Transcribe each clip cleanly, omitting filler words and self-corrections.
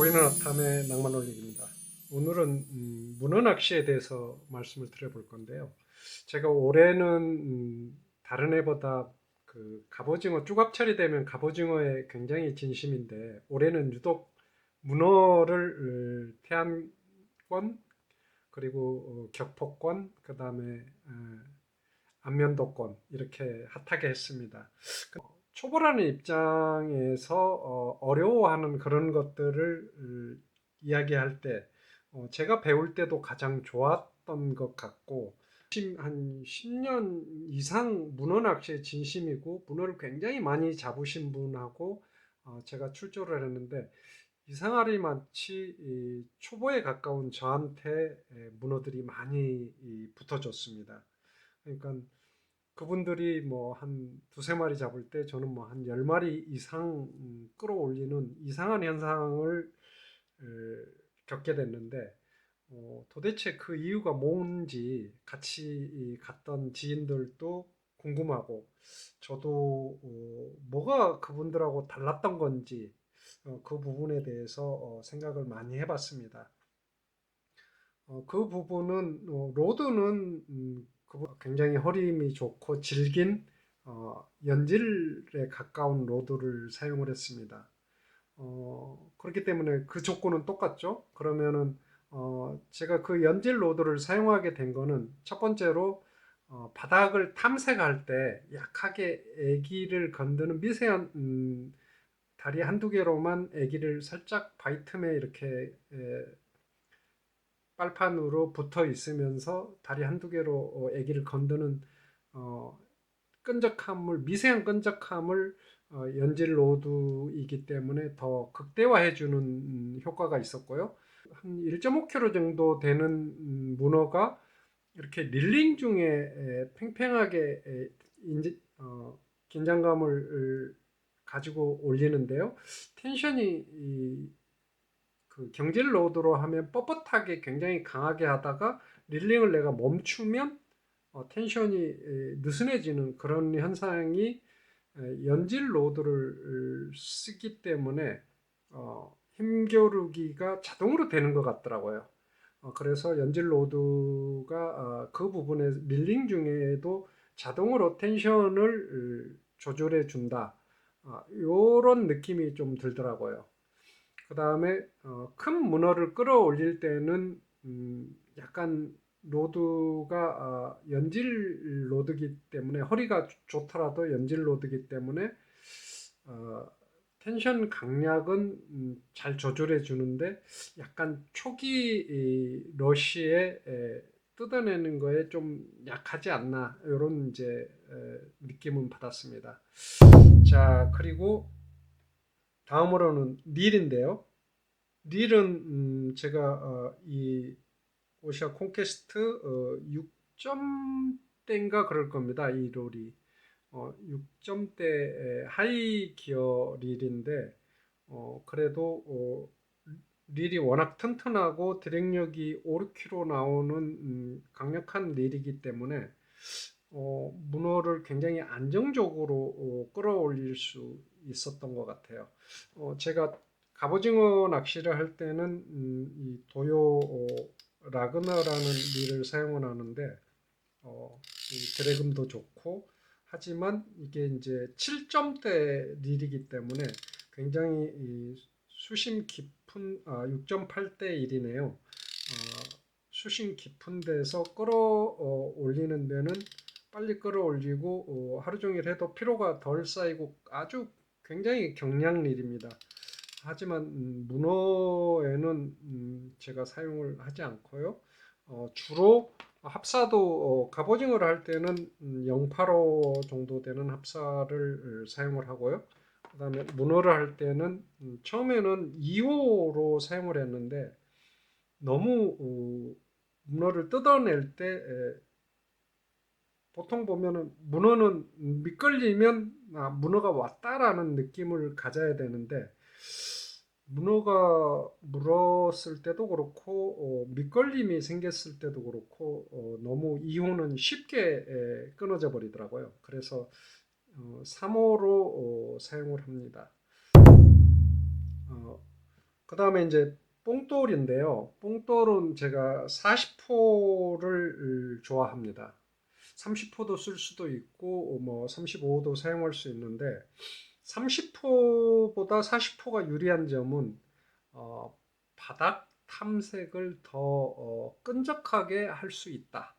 보이는 아탐의 낭만 올리기입니다. 오늘은 문어 낚시에 대해서 말씀을 드려볼 건데요. 제가 올해는 다른 해보다 그 갑오징어 쭈갑철이 되면 갑오징어에 굉장히 진심인데 올해는 유독 문어를 태안권 그리고 격포권 그다음에 안면도권 이렇게 핫하게 했습니다. 초보라는 입장에서 어려워하는 그런 것들을 이야기할 때 제가 배울 때도 가장 좋았던 것 같고 한 10년 이상 문어 낚시에 진심이고 문어를 굉장히 많이 잡으신 분하고 제가 출조를 했는데 이상하리 많지 초보에 가까운 저한테 문어들이 많이 붙어줬습니다. 그러니까 그분들이 뭐 한 두세 마리 잡을 때 저는 뭐 한 10마리 이상 끌어올리는 이상한 현상을 어, 겪게 됐는데 도대체 그 이유가 뭔지 같이 갔던 지인들도 궁금하고 저도 뭐가 그분들하고 달랐던 건지 그 부분에 대해서 생각을 많이 해봤습니다. 그 부분은 로드는 굉장히 허림이 좋고 질긴 연질에 가까운 로드를 사용을 했습니다. 그렇기 때문에 그 조건은 똑같죠. 그러면은 제가 그 연질 로드를 사용하게 된 거는 첫 번째로 바닥을 탐색할 때 약하게 애기를 건드는 미세한 다리 한두 개로만 애기를 살짝 바위 틈에 이렇게 빨판으로 붙어 있으면서 다리 한두 개로 애기를 건드는 어, 끈적함을 미세한 끈적함을 연질 로드이기 때문에 더 극대화해 주는 효과가 있었고요. 한 1.5kg 정도 되는 문어가 이렇게 릴링 중에 팽팽하게 긴장감을 가지고 올리는데요. 텐션이 그 경질 로드로 하면 뻣뻣하게 굉장히 강하게 하다가 릴링을 내가 멈추면 텐션이 느슨해지는 그런 현상이 연질 로드를 쓰기 때문에 힘겨루기가 자동으로 되는 것 같더라고요. 그래서 연질 로드가 그 부분에 릴링 중에도 자동으로 텐션을 조절해 준다. 이런 느낌이 좀 들더라고요. 그 다음에 큰 문어를 끌어올릴 때는 약간 로드가 연질 로드기 때문에 허리가 좋더라도 연질 로드기 때문에 어, 텐션 강약은 잘 조절해 주는데 약간 초기 러시에 뜯어내는 거에 좀 약하지 않나 이런 이제 느낌은 받았습니다. 자, 그리고 다음으로는 릴인데요. 릴은 제가 이 오시아 콘퀘스트 6점대인가 그럴 겁니다. 이 롤이 6점대 하이 기어 릴인데 그래도 릴이 워낙 튼튼하고 드랙력이 5-6kg 나오는 강력한 릴이기 때문에 문어를 굉장히 안정적으로 끌어올릴 수 있었던 것 같아요. 제가 갑오징어 낚시를 할 때는 이 도요 라그나라는 릴을 사용을 하는데 이 드래금도 좋고 하지만 이게 이제 7점대 릴이기 때문에 굉장히 이 수심 깊은 6.8대 1이네요. 수심 깊은 데서 끌어올리는 데는 빨리 끌어올리고 하루 종일 해도 피로가 덜 쌓이고 아주 굉장히 경량릴입니다. 하지만 문어에는 제가 사용을 하지 않고요. 주로 합사도 갑오징어를 할 때는 085 정도 되는 합사를 사용을 하고요. 그 다음에 문어를 할 때는 처음에는 2호로 사용을 했는데 너무 문어를 뜯어낼 때 보통 보면은 문어는 미끌리면 문어가 왔다라는 느낌을 가져야 되는데 문어가 물었을 때도 그렇고 밑걸림이 생겼을 때도 그렇고 너무 2호는 쉽게 끊어져 버리더라고요. 그래서 3호로 사용을 합니다. 그 그 다음에 이제 뽕돌인데요. 뽕돌은 제가 40호를 좋아합니다. 30호도 쓸 수도 있고 뭐 35호도 사용할 수 있는데 30호보다 40호가 유리한 점은 바닥 탐색을 더 끈적하게 할 수 있다.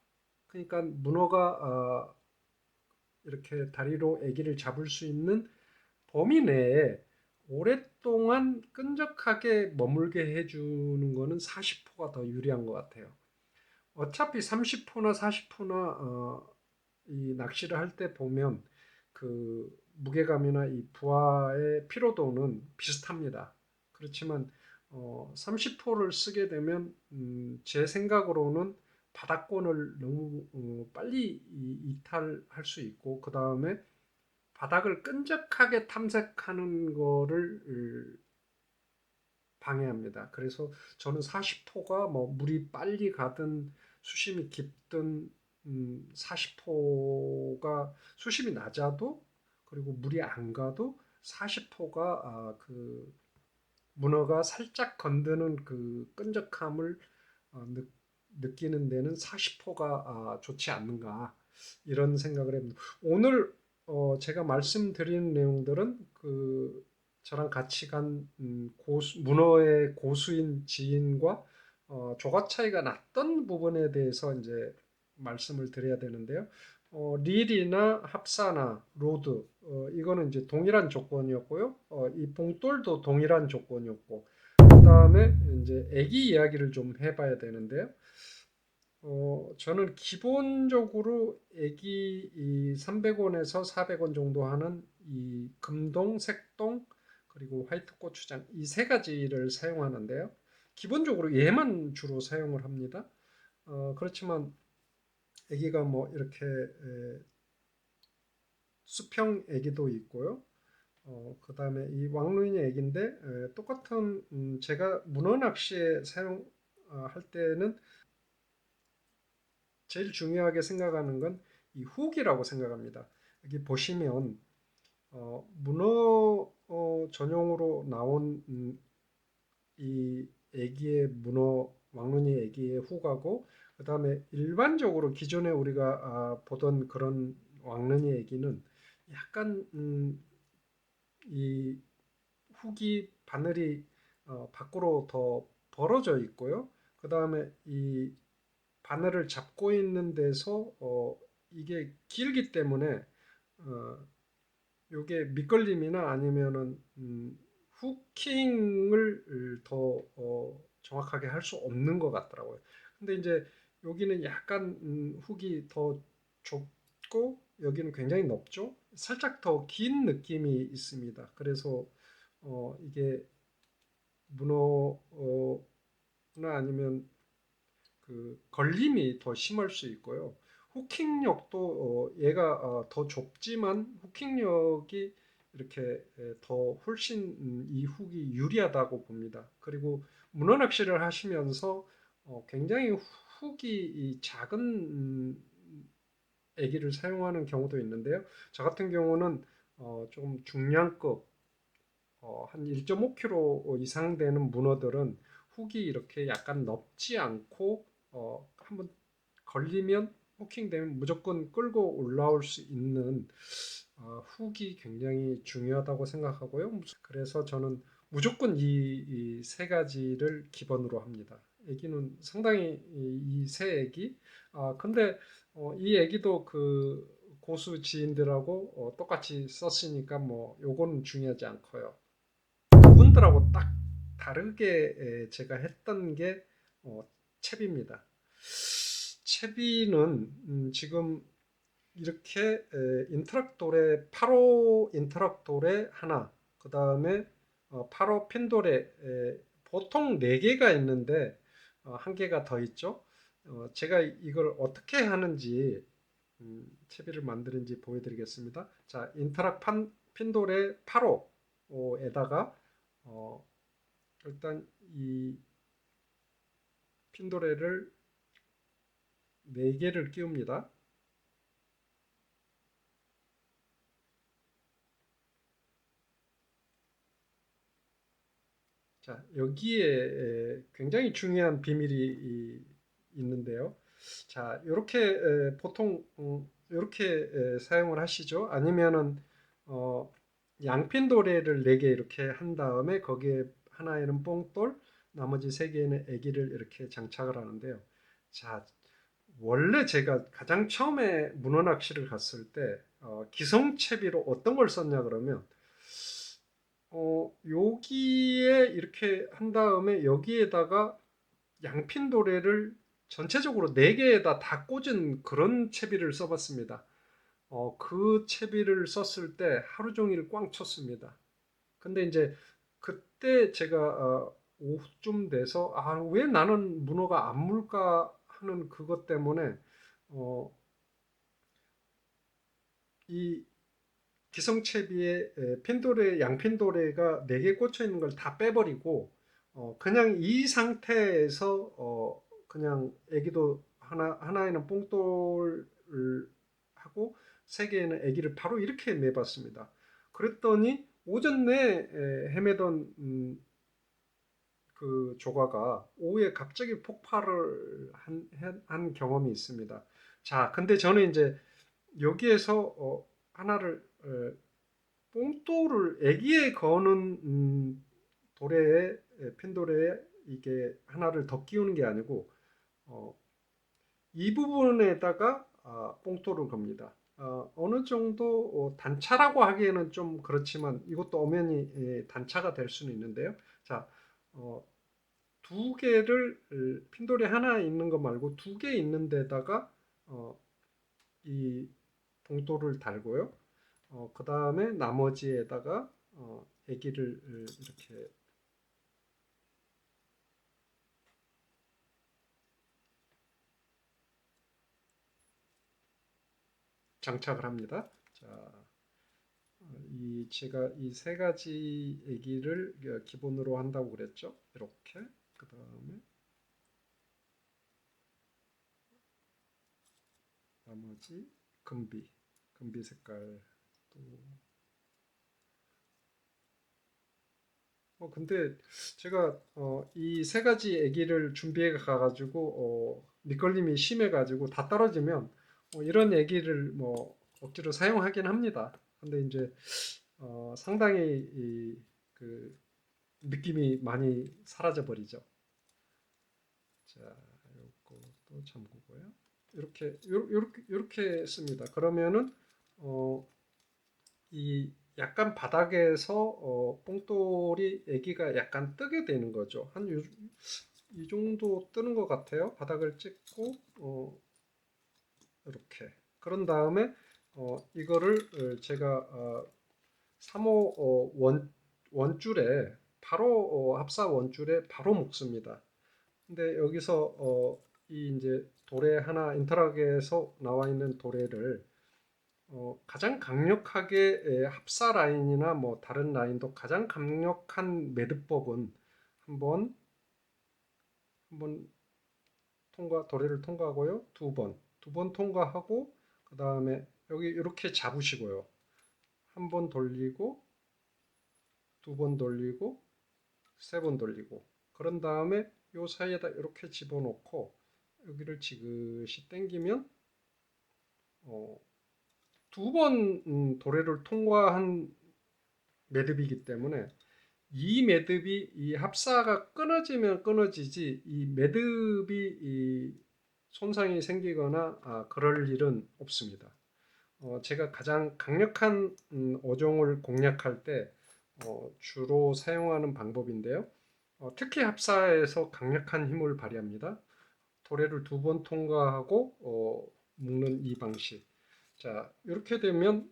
그러니까 문어가 이렇게 다리로 아기를 잡을 수 있는 범위 내에 오랫동안 끈적하게 머물게 해주는 거는 40호가 더 유리한 것 같아요. 어차피 30호나 40호나 이 낚시를 할 때 보면 그 무게감이나 이 부하의 피로도는 비슷합니다. 그렇지만 30호를 쓰게 되면 제 생각으로는 바닥권을 너무 빨리 이탈할 수 있고 그 다음에 바닥을 끈적하게 탐색하는 거를 방해합니다. 그래서 저는 40호가 뭐 물이 빨리 가든 수심이 깊든 40호가 수심이 낮아도 그리고 물이 안 가도 40호가 그 문어가 살짝 건드는 그 끈적함을 느끼는 데는 40호가 좋지 않는가 이런 생각을 합니다. 오늘 제가 말씀드린 내용들은 그 저랑 같이 간 문어의 고수인 지인과 조각 차이가 났던 부분에 대해서 이제 말씀을 드려야 되는데요. 릴이나 합사나 로드 이거는 이제 동일한 조건이었고요. 이 봉돌도 동일한 조건이었고 그다음에 이제 애기 이야기를 좀 해봐야 되는데요. 저는 기본적으로 애기 이 300원에서 400원 정도 하는 이 금동, 색동 그리고 화이트 고추장 이 세 가지를 사용하는데요. 기본적으로 얘만 주로 사용을 합니다. 그렇지만 애기가 뭐 이렇게 수평 애기도 있고요. 그 다음에 이 왕눈이 애기인데 똑같은 제가 문어 낚시에 사용할 때는 제일 중요하게 생각하는 건 이 훅이라고 생각합니다. 여기 보시면 문어 전용으로 나온 이 애기의 문어 왕눈이 애기의 훅하고 그 다음에 일반적으로 기존에 우리가 보던 그런 왕눈이 애기는 약간 이 훅이 바늘이 밖으로 더 벌어져 있고요. 그 다음에 이 바늘을 잡고 있는 데서 이게 길기 때문에 어, 요게 밑걸림이나 아니면은 후킹을 더 정확하게 할 수 없는 것 같더라고요. 근데 이제 여기는 약간 훅이 더 좁고 여기는 굉장히 넓죠. 살짝 더 긴 느낌이 있습니다. 그래서 이게 문어나 아니면 그 걸림이 더 심할 수 있고요. 후킹력도 얘가 더 좁지만 후킹력이 이렇게 더 훨씬 이 훅이 유리하다고 봅니다. 그리고 문어 낚시를 하시면서 굉장히 훅이 이 작은 애기를 사용하는 경우도 있는데요. 저 같은 경우는 좀 중량급 한 1.5kg 이상 되는 문어들은 훅이 이렇게 약간 넓지 않고 한번 걸리면 후킹되면 무조건 끌고 올라올 수 있는 훅이 굉장히 중요하다고 생각하고요. 그래서 저는 무조건 이 세 가지를 기본으로 합니다. 애기는 상당히 이 세 애기 근데 이 애기도 그 고수 지인들하고 똑같이 썼으니까 뭐 요거는 중요하지 않고요. 그분들하고 딱 다르게 제가 했던 게 채비입니다. 채비는 지금 이렇게 인터락돌에 8호 인터락돌에 하나, 그 다음에 8호 핀돌에 보통 4개가 있는데 한 개가 더 있죠. 제가 이걸 어떻게 하는지 채비를 만드는지 보여드리겠습니다. 자, 인터락 핀돌의 8호에다가 일단 이 핀도레를 4개를 끼웁니다. 자, 여기에 굉장히 중요한 비밀이 있는데요. 자, 이렇게 보통 이렇게 사용을 하시죠. 아니면은 어, 양핀 도래를 4개 이렇게 한 다음에 거기에 하나에는 뽕돌, 나머지 3개에는 애기를 이렇게 장착을 하는데요. 자, 원래 제가 가장 처음에 문어 낚시를 갔을 때 기성채비로 어떤 걸 썼냐 그러면 여기에 이렇게 한 다음에 여기에다가 양핀 도래를 전체적으로 4개에다 다 꽂은 그런 채비를 써봤습니다. 그 채비를 썼을 때 하루 종일 꽝 쳤습니다. 근데 이제 그때 제가 오후쯤 돼서 왜 나는 문어가 안 물까 하는 그것 때문에 어, 이 기성채비에 핀도레 양핀도레가 4개 꽂혀 있는 걸 다 빼버리고 그냥 이 상태에서 그냥 애기도 하나에는 뽕돌을 하고 3개에는 애기를 바로 이렇게 내봤습니다. 그랬더니 오전 내 헤매던 그 조과가 오후에 갑자기 폭발을 한 경험이 있습니다. 자, 근데 저는 이제 여기에서 하나를 뽕돌을 애기에 거는 도래에 핀도래에 이게 하나를 더 끼우는 게 아니고 어, 이 부분에다가 뽕돌을 겁니다. 어느 정도 단차라고 하기에는 좀 그렇지만 이것도 엄연히 단차가 될 수는 있는데요. 자, 어, 2개를 핀돌이 하나 있는 거 말고 2개 있는 데다가 이 봉돌을 달고요. 그 다음에 나머지에다가 애기를 이렇게 장착을 합니다. 자, 제가 이 3가지 애기를 기본으로 한다고 그랬죠. 이렇게 그 다음에 나머지 금비 색깔 또 근데 제가 이 3가지 애기를 준비해 가가지고 밑걸림이 심해가지고 다 떨어지면 이런 애기를 뭐 억지로 사용하긴 합니다. 근데 이제 상당히 그 느낌이 많이 사라져 버리죠. 자, 요것도 잠그고요. 이렇게 씁니다. 그러면은 어, 이 약간 바닥에서 뽕돌이 애기가 약간 뜨게 되는 거죠. 이 정도 뜨는 것 같아요. 바닥을 찍고 이렇게. 그런 다음에 이거를 제가 3호 원줄에 바로 합사 원줄에 바로 묶습니다. 근데 여기서 이 이제 도래 하나 인터락에서 나와 있는 도래를 가장 강력하게 합사 라인이나 뭐 다른 라인도 가장 강력한 매듭법은 한번 한번 도래를 통과하고요. 두 번 통과하고 그 다음에 여기 이렇게 잡으시고요. 한 번 돌리고 2번 돌리고 3번 돌리고 그런 다음에 요 사이에다 이렇게 집어넣고 여기를 지그시 당기면 어, 2번 도래를 통과한 매듭이기 때문에 이 매듭이 이 합사가 끊어지면 끊어지지 이 매듭이 손상이 생기거나 그럴 일은 없습니다. 제가 가장 강력한 어종을 공략할 때 주로 사용하는 방법인데요. 특히 합사에서 강력한 힘을 발휘합니다. 도래를 2번 통과하고 묶는 이 방식. 자, 이렇게 되면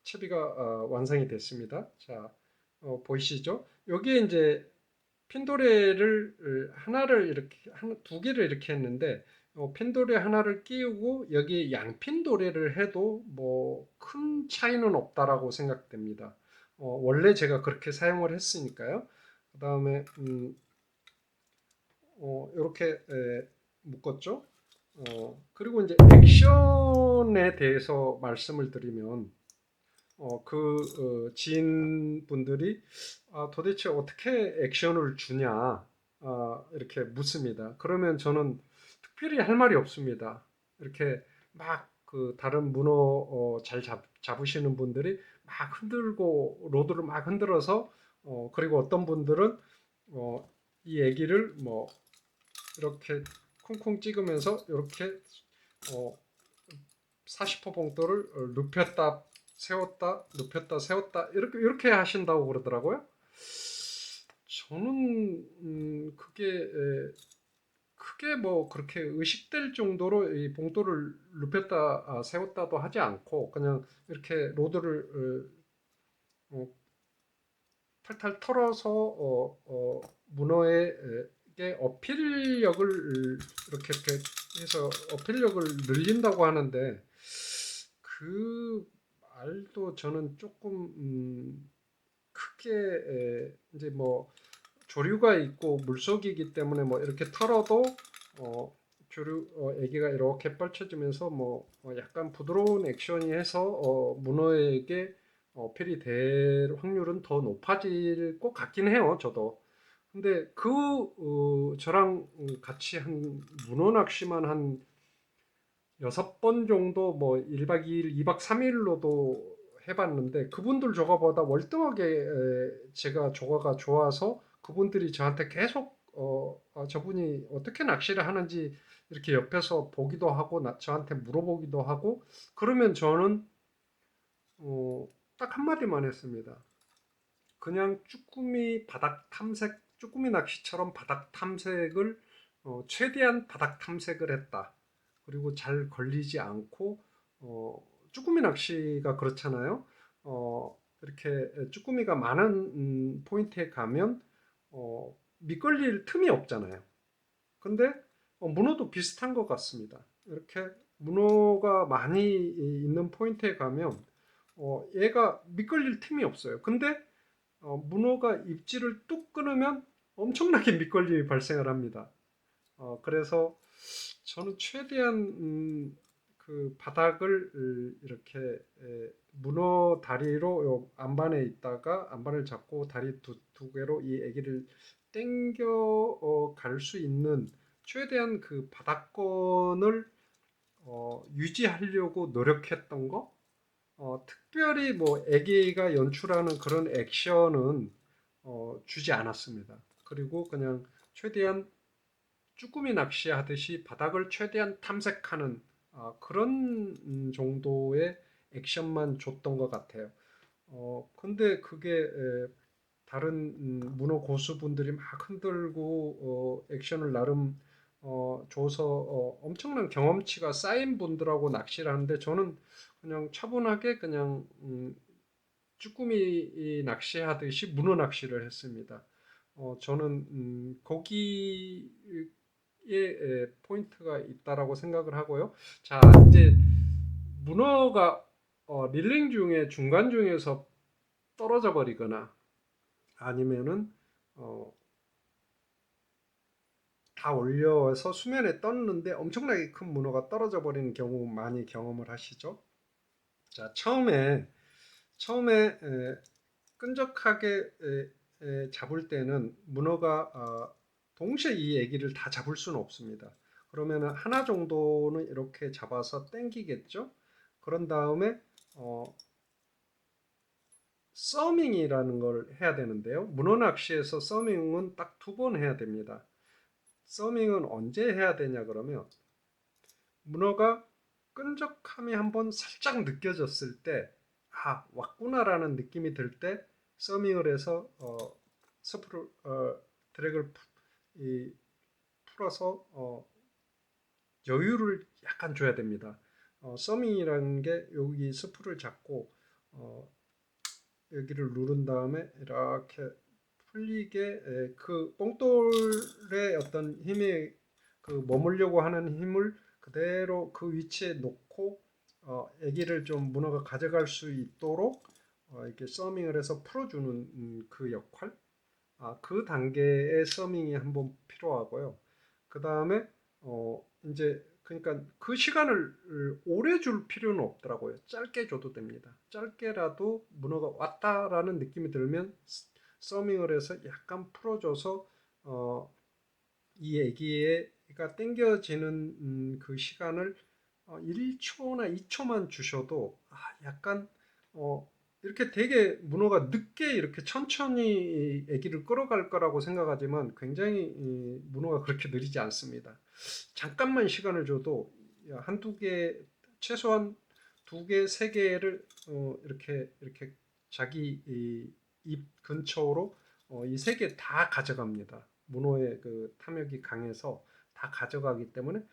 채비가 완성이 됐습니다. 자, 보이시죠? 여기에 이제 핀도레를 하나를 이렇게 2개를 이렇게 했는데 핀도레 하나를 끼우고 여기에 양핀도레를 해도 뭐 큰 차이는 없다라고 생각됩니다. 원래 제가 그렇게 사용을 했으니까요. 그 다음에 이렇게 묶었죠. 그리고 이제 액션에 대해서 말씀을 드리면 지인분들이 도대체 어떻게 액션을 주냐 이렇게 묻습니다. 그러면 저는 특별히 할 말이 없습니다. 이렇게 막 그 다른 문어 잘 잡으시는 분들이 막 흔들고 로드를 막 흔들어서 그리고 어떤 분들은 어, 이 애기를 뭐 이렇게 쿵쿵 찍으면서 이렇게 어, 40호 봉돌을 눕혔다 세웠다 눕혔다 세웠다 이렇게 하신다고 그러더라고요. 저는 그게 크게 뭐 그렇게 의식될 정도로 이 봉돌을 눕혔다 세웠다도 하지 않고 그냥 이렇게 로드를 어, 탈탈 털어서 문어에게 어필력을 이렇게 해서 어필력을 늘린다고 하는데 그 말도 저는 조금 크게 이제 뭐 조류가 있고 물속이기 때문에 뭐 이렇게 털어도 조류 애기가 이렇게 펼쳐지면서 뭐 약간 부드러운 액션이 해서 문어에게 어필이 될 확률은 더 높아질 것 같긴 해요, 저도. 근데 저랑 같이 한 문어 낚시만 한 6번 정도 뭐 1박 2일, 2박 3일로도 해봤는데 그분들 조가보다 월등하게 제가 조가가 좋아서 그분들이 저한테 계속 저분이 어떻게 낚시를 하는지 이렇게 옆에서 보기도 하고 저한테 물어보기도 하고 그러면 저는 어, 딱 한마디만 했습니다. 그냥 쭈꾸미 바닥 탐색, 쭈꾸미 낚시처럼 바닥 탐색을 최대한 바닥 탐색을 했다. 그리고 잘 걸리지 않고 쭈꾸미 낚시가 그렇잖아요. 이렇게 쭈꾸미가 많은 포인트에 가면 미끌릴 틈이 없잖아요. 근데 문어도 비슷한 것 같습니다. 이렇게 문어가 많이 있는 포인트에 가면 얘가 미끌릴 틈이 없어요. 근데 문어가 입질을 뚝 끊으면 엄청나게 밑걸림이 발생을 합니다. 그래서 저는 최대한 그 바닥을 이렇게 문어 다리로 안반에 있다가 안반을 잡고 다리 두 개로 이 아기를 당겨 갈 수 있는 최대한 그 바닥권을 유지하려고 노력했던 거. 특별히 뭐 애기가 연출하는 그런 액션은 주지 않았습니다. 그리고 그냥 최대한 쭈꾸미 낚시하듯이 바닥을 최대한 탐색하는 그런 정도의 액션만 줬던 것 같아요. 근데 그게 다른 문어 고수분들이 막 흔들고 액션을 나름 줘서 엄청난 경험치가 쌓인 분들하고 낚시를 하는데 저는 그냥 차분하게 그냥 쭈꾸미 낚시하듯이 문어 낚시를 했습니다. 저는 거기에 포인트가 있다라고 생각을 하고요. 자, 이제 문어가 릴링 중에 중간 중에서 떨어져 버리거나 아니면은 어, 다 올려서 수면에 떴는데 엄청나게 큰 문어가 떨어져 버리는 경우 많이 경험을 하시죠. 자, 처음에 끈적하게 잡을 때는 문어가 동시에 이 애기를 다 잡을 수는 없습니다. 그러면 하나 정도는 이렇게 잡아서 당기겠죠. 그런 다음에 어, 서밍이라는 걸 해야 되는데요. 문어 낚시에서 서밍은 딱 2번 해야 됩니다. 서밍은 언제 해야 되냐 그러면 문어가 끈적함이 한번 살짝 느껴졌을 때 왔구나라는 느낌이 들 때 서밍을 해서 스프를 드랙을 풀어서 여유를 약간 줘야 됩니다. 서밍이라는 게 여기 스프를 잡고 어, 여기를 누른 다음에 이렇게 풀리게 그 뽕돌의 어떤 힘이 그 머물려고 하는 힘을 그대로 그 위치에 놓고 아기를 좀 문어가 가져갈 수 있도록 이렇게 서밍을 해서 풀어주는 그 역할 그 단계의 서밍이 한번 필요하고요. 그 다음에 이제 그러니까 그 시간을 오래 줄 필요는 없더라고요. 짧게 줘도 됩니다. 짧게라도 문어가 왔다라는 느낌이 들면 서밍을 해서 약간 풀어줘서 이 애기가 땡겨지는 그 시간을 1초나 2초만 주셔도 약간 어, 이렇게 되게 문어가 늦게 이렇게 천천히 애기를 끌어갈 거라고 생각하지만 굉장히 문어가 그렇게 느리지 않습니다. 잠깐만 시간을 줘도 한두 개, 최소한 두 개, 세 개를 이렇게 자기 입 근처로 이 세 개 다 가져갑니다. 문어의 그 탐욕이 강해서 다 가져가기 때문에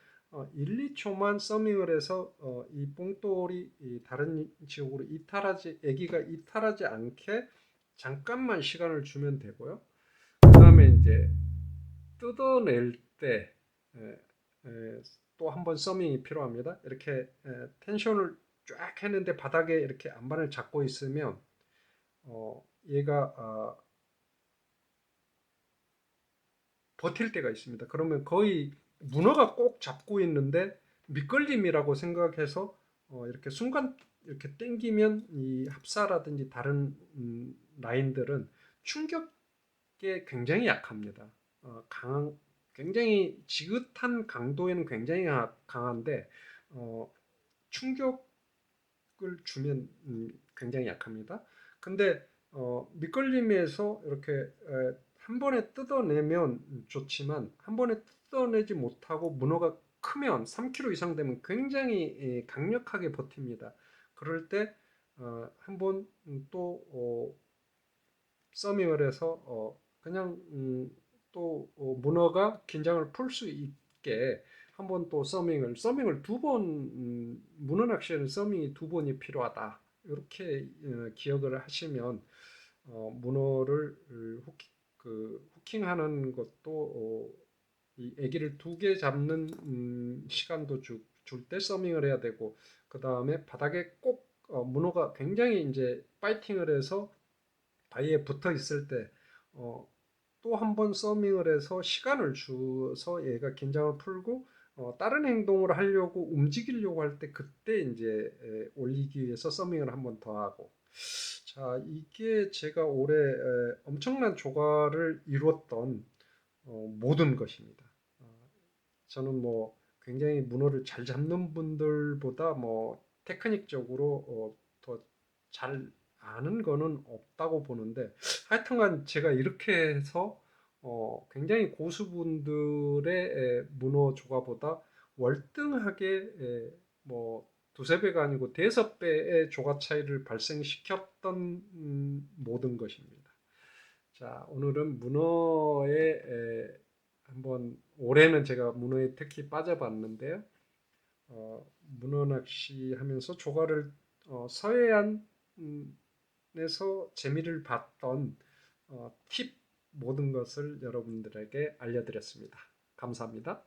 1, 2초만 서밍을 해서 이 뽕돌이 다른 지역으로 아기가 이탈하지 않게 잠깐만 시간을 주면 되고요. 그 다음에 이제 뜯어낼 때 또 한 번 서밍이 필요합니다. 이렇게 텐션을 쫙 했는데 바닥에 이렇게 안반을 잡고 있으면 얘가 버틸 때가 있습니다. 그러면 거의 문어가 꼭 잡고 있는데 미끌림이라고 생각해서 이렇게 순간 이렇게 당기면 이 합사라든지 다른 라인들은 충격에 굉장히 약합니다. 굉장히 지긋한 강도에는 굉장히 강한데 충격을 주면 굉장히 약합니다. 근데 미끌림에서 이렇게 한 번에 뜯어내면 좋지만 한 번에 뜯어내지 못하고 문어가 크면 3kg 이상 되면 굉장히 강력하게 버팁니다. 그럴 때 한번 또 서밍을 해서 그냥 또 문어가 긴장을 풀 수 있게 한번 또 서밍을 두 번 문어 낚시에는 서밍이 두 번이 필요하다. 이렇게 기억을 하시면 문어를 후킹하는 것도 이 애기를 두 개 잡는 시간도 줄 때 서밍을 해야 되고 그 다음에 바닥에 꼭 문어가 굉장히 이제 파이팅을 해서 바위에 붙어 있을 때 또 한 번 서밍을 해서 시간을 줘서 얘가 긴장을 풀고 다른 행동을 하려고 움직이려고 할 때 그때 이제 올리기 위해서 서밍을 한 번 더 하고 자 이게 제가 올해 엄청난 조과를 이뤘던 모든 것입니다. 저는 뭐 굉장히 문어를 잘 잡는 분들보다 뭐 테크닉적으로 더 잘 아는 거는 없다고 보는데 하여튼간 제가 이렇게 해서 굉장히 고수분들의 문어 조과보다 월등하게 뭐 두세 배가 아니고 대여섯 배의 조과 차이를 발생시켰던 모든 것입니다. 자, 오늘은 한번 올해는 제가 문어에 특히 빠져봤는데요. 문어 낚시 하면서 조과를 서해안에서 재미를 봤던 팁 모든 것을 여러분들에게 알려드렸습니다. 감사합니다.